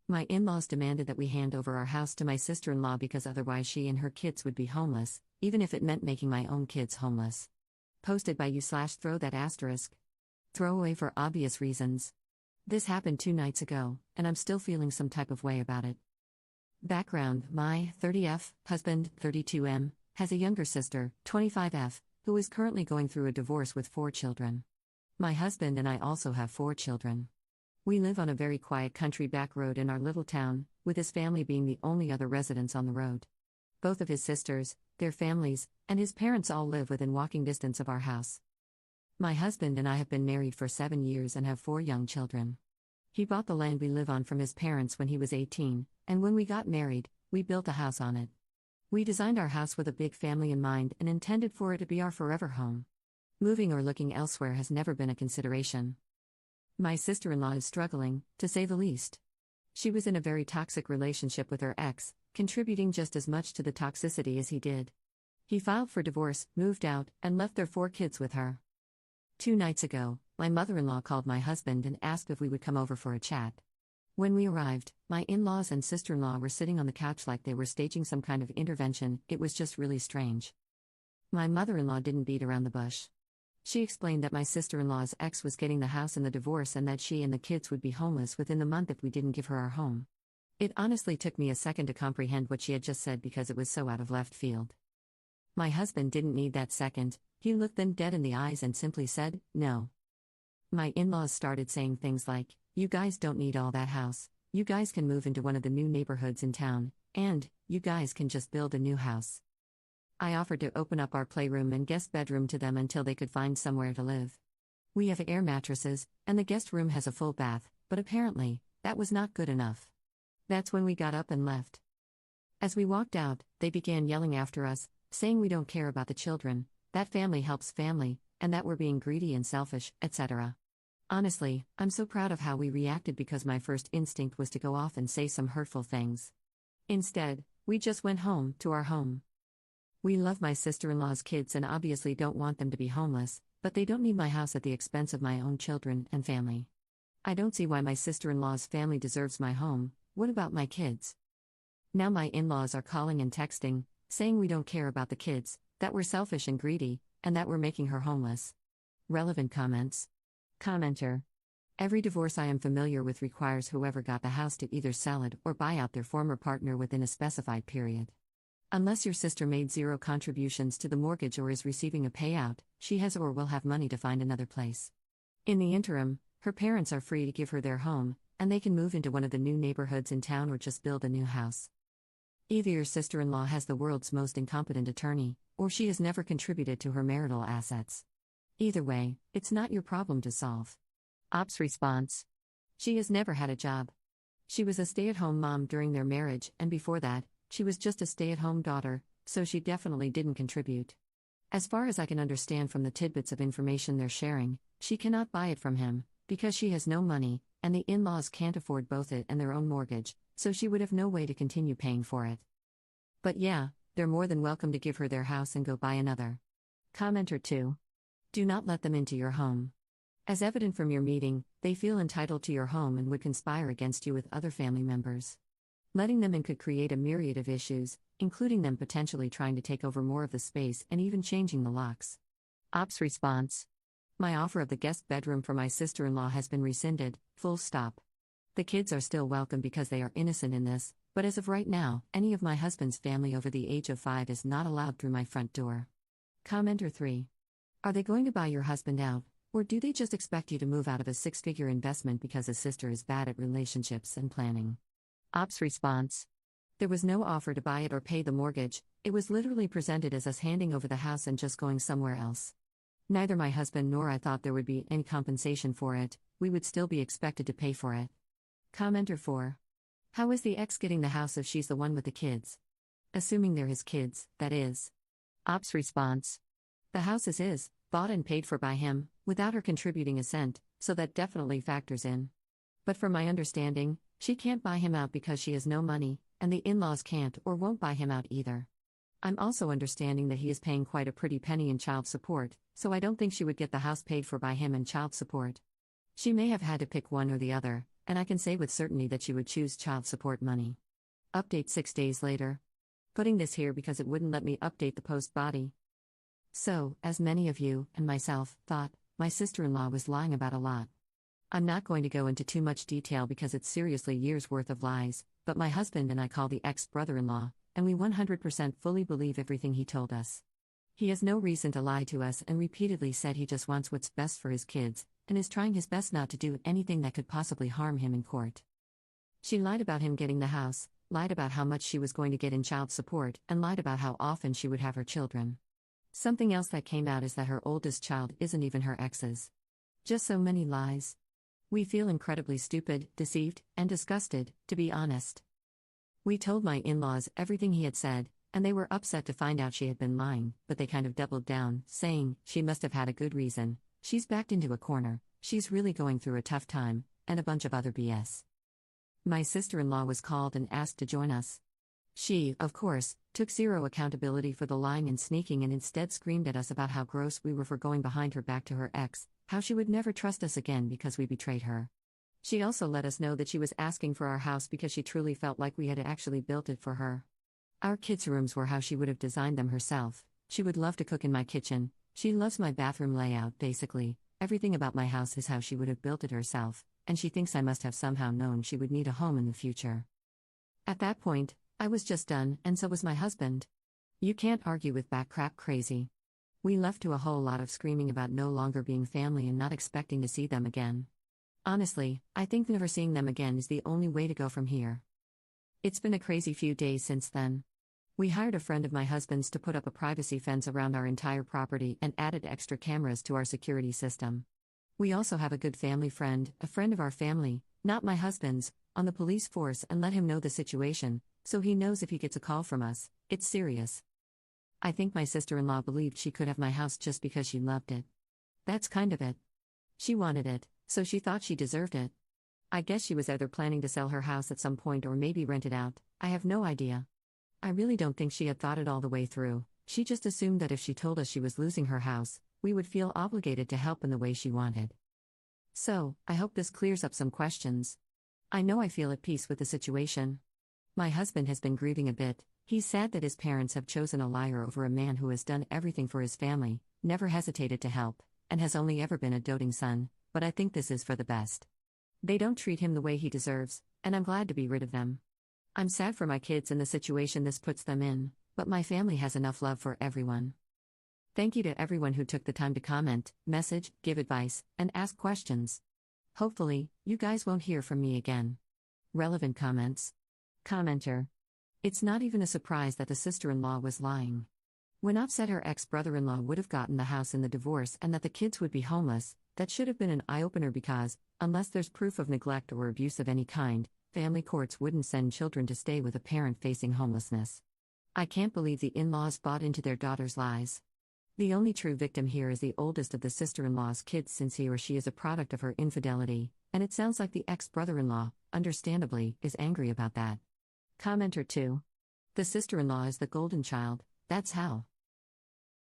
My in-laws demanded that we hand over our house to my sister-in-law because otherwise she and her kids would be homeless, even if it meant making my own kids homeless. Posted by you/throw that asterisk. Throwaway for obvious reasons. This happened 2 nights ago, and I'm still feeling some type of way about it. Background: my 30F husband, 32M, has a younger sister, 25F, who is currently going through a divorce with 4 children. My husband and I also have 4 children. We live on a very quiet country back road in our little town, with his family being the only other residents on the road. Both of his sisters, their families, and his parents all live within walking distance of our house. My husband and I have been married for 7 years and have 4 young children. He bought the land we live on from his parents when he was 18, and when we got married, we built a house on it. We designed our house with a big family in mind and intended for it to be our forever home. Moving or looking elsewhere has never been a consideration. My sister-in-law is struggling, to say the least. She was in a very toxic relationship with her ex, contributing just as much to the toxicity as he did. He filed for divorce, moved out, and left their 4 kids with her. 2 nights ago, my mother-in-law called my husband and asked if we would come over for a chat. When we arrived, my in-laws and sister-in-law were sitting on the couch like they were staging some kind of intervention. It was just really strange. My mother-in-law didn't beat around the bush. She explained that my sister-in-law's ex was getting the house in the divorce and that she and the kids would be homeless within the month if we didn't give her our home. It honestly took me a second to comprehend what she had just said because it was so out of left field. My husband didn't need that second. He looked them dead in the eyes and simply said, "No." My in-laws started saying things like, "You guys don't need all that house, you guys can move into one of the new neighborhoods in town, and, you guys can just build a new house." I offered to open up our playroom and guest bedroom to them until they could find somewhere to live. We have air mattresses, and the guest room has a full bath, but apparently, that was not good enough. That's when we got up and left. As we walked out, they began yelling after us, saying we don't care about the children, that family helps family, and that we're being greedy and selfish, etc. Honestly, I'm so proud of how we reacted because my first instinct was to go off and say some hurtful things. Instead, we just went home, to our home. We love my sister-in-law's kids and obviously don't want them to be homeless, but they don't need my house at the expense of my own children and family. I don't see why my sister-in-law's family deserves my home. What about my kids? Now my in-laws are calling and texting, saying we don't care about the kids, that we're selfish and greedy, and that we're making her homeless. Relevant comments. Commenter. Every divorce I am familiar with requires whoever got the house to either sell it or buy out their former partner within a specified period. Unless your sister made 0 contributions to the mortgage or is receiving a payout, she has or will have money to find another place. In the interim, her parents are free to give her their home, and they can move into one of the new neighborhoods in town or just build a new house. Either your sister-in-law has the world's most incompetent attorney, or she has never contributed to her marital assets. Either way, it's not your problem to solve. Ops response. She has never had a job. She was a stay-at-home mom during their marriage, and before that, she was just a stay-at-home daughter, so she definitely didn't contribute. As far as I can understand from the tidbits of information they're sharing, she cannot buy it from him, because she has no money, and the in-laws can't afford both it and their own mortgage, so she would have no way to continue paying for it. But yeah, they're more than welcome to give her their house and go buy another. Commenter 2. Do not let them into your home. As evident from your meeting, they feel entitled to your home and would conspire against you with other family members. Letting them in could create a myriad of issues, including them potentially trying to take over more of the space and even changing the locks. Ops response. My offer of the guest bedroom for my sister-in-law has been rescinded, full stop. The kids are still welcome because they are innocent in this, but as of right now, any of my husband's family over the age of 5 is not allowed through my front door. Commenter 3. Are they going to buy your husband out, or do they just expect you to move out of a 6-figure investment because his sister is bad at relationships and planning? Ops response. There was no offer to buy it or pay the mortgage, it was literally presented as us handing over the house and just going somewhere else. Neither my husband nor I thought there would be any compensation for it, we would still be expected to pay for it. Commenter 4. How is the ex getting the house if she's the one with the kids? Assuming they're his kids, that is. Ops response. The house is his, bought and paid for by him, without her contributing a cent, so that definitely factors in. But from my understanding, she can't buy him out because she has no money, and the in-laws can't or won't buy him out either. I'm also understanding that he is paying quite a pretty penny in child support, so I don't think she would get the house paid for by him and child support. She may have had to pick one or the other, And I can say with certainty that she would choose child support money. Update 6 days later. Putting this here because it wouldn't let me update the post body. So, as many of you, and myself, thought, my sister-in-law was lying about a lot. I'm not going to go into too much detail because it's seriously years' worth of lies, but my husband and I call the ex-brother-in-law, and we 100% fully believe everything he told us. He has no reason to lie to us and repeatedly said he just wants what's best for his kids, and is trying his best not to do anything that could possibly harm him in court. She lied about him getting the house, lied about how much she was going to get in child support, and lied about how often she would have her children. Something else that came out is that her oldest child isn't even her ex's. Just so many lies. We feel incredibly stupid, deceived, and disgusted, to be honest. We told my in-laws everything he had said, and they were upset to find out she had been lying, but they kind of doubled down, saying, she must have had a good reason, she's backed into a corner, she's really going through a tough time, and a bunch of other BS. My sister-in-law was called and asked to join us. She, of course, took zero accountability for the lying and sneaking and instead screamed at us about how gross we were for going behind her back to her ex, how she would never trust us again because we betrayed her. She also let us know that she was asking for our house because she truly felt like we had actually built it for her. Our kids' rooms were how she would have designed them herself. She would love to cook in my kitchen. She loves my bathroom layout, basically. Everything about my house is how she would have built it herself, and she thinks I must have somehow known she would need a home in the future. At that point, I was just done, and so was my husband. You can't argue with backcrap crazy. We left to a whole lot of screaming about no longer being family and not expecting to see them again. Honestly, I think never seeing them again is the only way to go from here. It's been a crazy few days since then. We hired a friend of my husband's to put up a privacy fence around our entire property and added extra cameras to our security system. We also have a good family friend, a friend of our family, not my husband's, on the police force and let him know the situation, so he knows if he gets a call from us, it's serious. I think my sister-in-law believed she could have my house just because she loved it. That's kind of it. She wanted it, so she thought she deserved it. I guess she was either planning to sell her house at some point or maybe rent it out, I have no idea. I really don't think she had thought it all the way through. She just assumed that if she told us she was losing her house, we would feel obligated to help in the way she wanted. So, I hope this clears up some questions. I know I feel at peace with the situation. My husband has been grieving a bit. He's sad that his parents have chosen a liar over a man who has done everything for his family, never hesitated to help, and has only ever been a doting son, but I think this is for the best. They don't treat him the way he deserves, and I'm glad to be rid of them. I'm sad for my kids and the situation this puts them in, but my family has enough love for everyone. Thank you to everyone who took the time to comment, message, give advice, and ask questions. Hopefully, you guys won't hear from me again. Relevant comments. Commenter. It's not even a surprise that the sister-in-law was lying. When upset her ex-brother-in-law would have gotten the house in the divorce and that the kids would be homeless, that should have been an eye-opener because, unless there's proof of neglect or abuse of any kind, family courts wouldn't send children to stay with a parent facing homelessness. I can't believe the in-laws bought into their daughter's lies. The only true victim here is the oldest of the sister-in-law's kids since he or she is a product of her infidelity, and it sounds like the ex-brother-in-law, understandably, is angry about that. Commenter 2. The sister-in-law is the golden child, that's how.